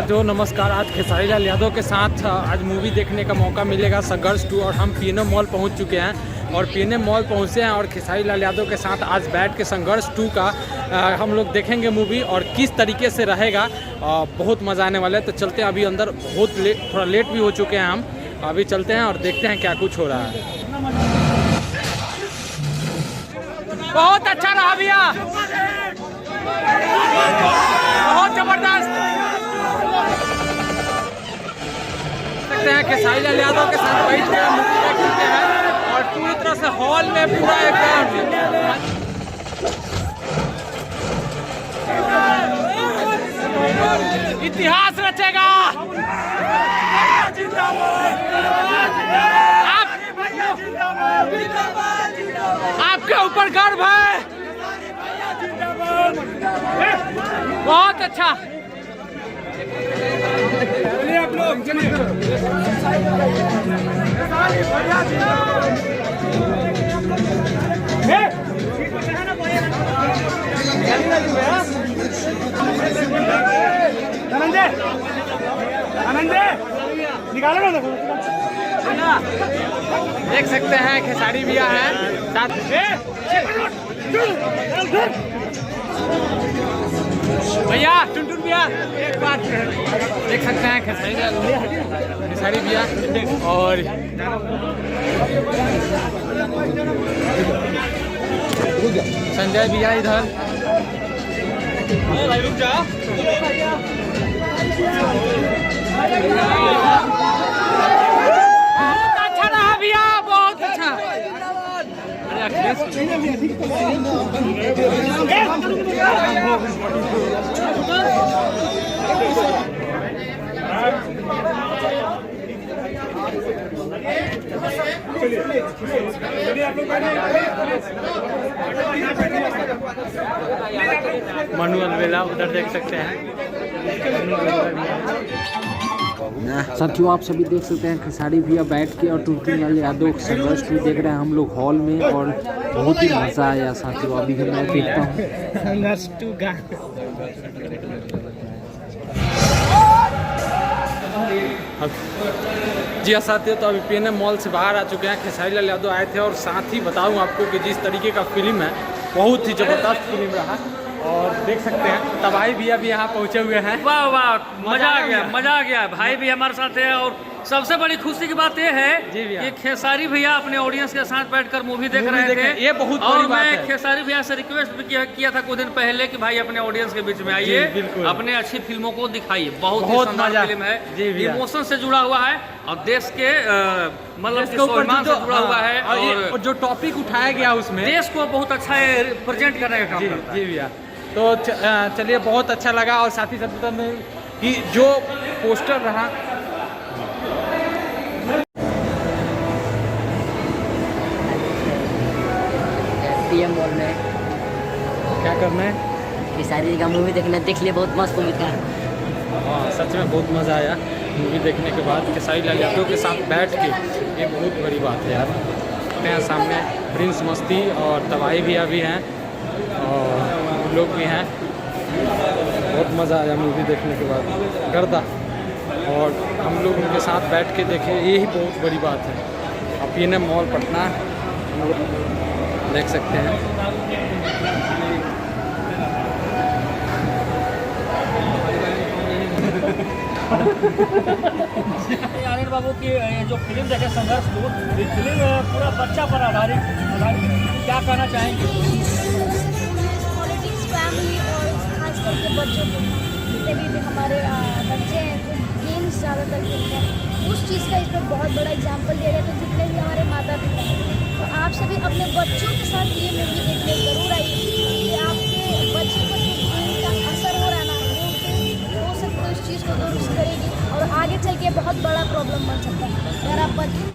साथियों नमस्कार। आज खेसारी लाल यादव के साथ आज मूवी देखने का मौका मिलेगा संघर्ष 2 और हम पीएनए मॉल पहुंच चुके हैं और पीएनए मॉल पहुंचे हैं और खेसारी लाल यादव के साथ आज बैठ के संघर्ष 2 का हम लोग देखेंगे मूवी और किस तरीके से रहेगा। बहुत मज़ा आने वाला है। तो चलते हैं अभी अंदर, बहुत थोड़ा लेट भी हो चुके हैं हम। अभी चलते हैं और देखते हैं क्या कुछ हो रहा है। बहुत अच्छा रहा भैया, बहुत जबरदस्त। सकते हैं खेसारी लाल यादव के साथ बैठ के मूवी देख सकते हैं और पूरी तरह से हॉल में पूरा एकदम इतिहास रचेगा। आपके ऊपर गर्व है। बहुत अच्छा। चलिए आप लोग, चलिए। निकालो ना, देख सकते हैं खेसारी भैया हैं साथ। भैया टुनटुन भैया एक बात देख सकते हैं खेसारी भैया और संजय भैया इधर। भाई रुक जा। बहुत अच्छा रहा भैया, बहुत अच्छा। मनु अलवेला उधर देख सकते हैं। साथियों आप सभी देख सकते हैं खेसारी भैया बैठ के और टुनटुन लाल यादव संघर्ष भी देख रहे हैं हम लोग हॉल में और बहुत ही मज़ा आया साथियों। अभी भी मैं देखता हूँ संघर्ष 2 का। जी हाँ साथियों, तो अभी पीएनए मॉल से बाहर आ चुके हैं। खेसारी लाल यादव आए थे और साथ ही बताऊँ आपको कि जिस तरीके का फिल्म है बहुत ही ज़बरदस्त फिल्म रहा और देख सकते हैं तबाही भैया भी यहाँ पहुँचे हुए हैं। वाह वाह, मजा आ गया, मजा आ गया। भाई भी हमारे साथ है और सबसे बड़ी खुशी की बात यह है कि खेसारी भैया अपने ऑडियंस के साथ बैठकर मूवी देख रहे थे। ये बहुत और मैं खेसारी भैया से रिक्वेस्ट भी किया था कुछ दिन पहले कि भाई अपने ऑडियंस के बीच में आइए, अपने अच्छी फिल्मों को दिखाइए। बहुत मजा फिल्म है, इमोशन से जुड़ा हुआ है और देश के मतलब स्वाभिमान से जुड़ा हुआ है और जो टॉपिक उठाया गया उसमें देश को बहुत अच्छा प्रेजेंट करने का काम करता है। जी भैया, तो चलिए बहुत अच्छा लगा। और साथ ही साथ में कि जो पोस्टर रहा पीएम मॉल में क्या करना है, खेसारी का मूवी देखना, देख लिए बहुत मस्त मूवी था। हाँ सच में बहुत मज़ा आया मूवी देखने के बाद। खेसारी लाल यादव के साथ बैठ के ये बहुत बड़ी बात है यार। देखते हैं सामने प्रिंस मस्ती और तबाही भैया भी हैं और लोग भी हैं। बहुत मज़ा आया मूवी देखने के बाद गर्दा, और हम लोग उनके साथ बैठ के देखें यही बहुत बड़ी बात है। अब पीएनए मॉल पटना हम लोग देख सकते हैं। आनंद बाबू की जो फिल्म देखे संघर्ष 2, ये फिल्म पूरा बच्चा पर आधारित, क्या कहना चाहेंगे? पॉलिटिक्स, फैमिली और खास करके बच्चों को, जितने भी हमारे बच्चे हैं जो गेम्स ज़्यादातर खेलते हैं, उस चीज़ का इस पर बहुत बड़ा एग्जाम्पल दे रहे थे जितने भी हमारे माता पिता हैं। तो आप सभी अपने बच्चों के साथ ये मूवी देखने ज़रूर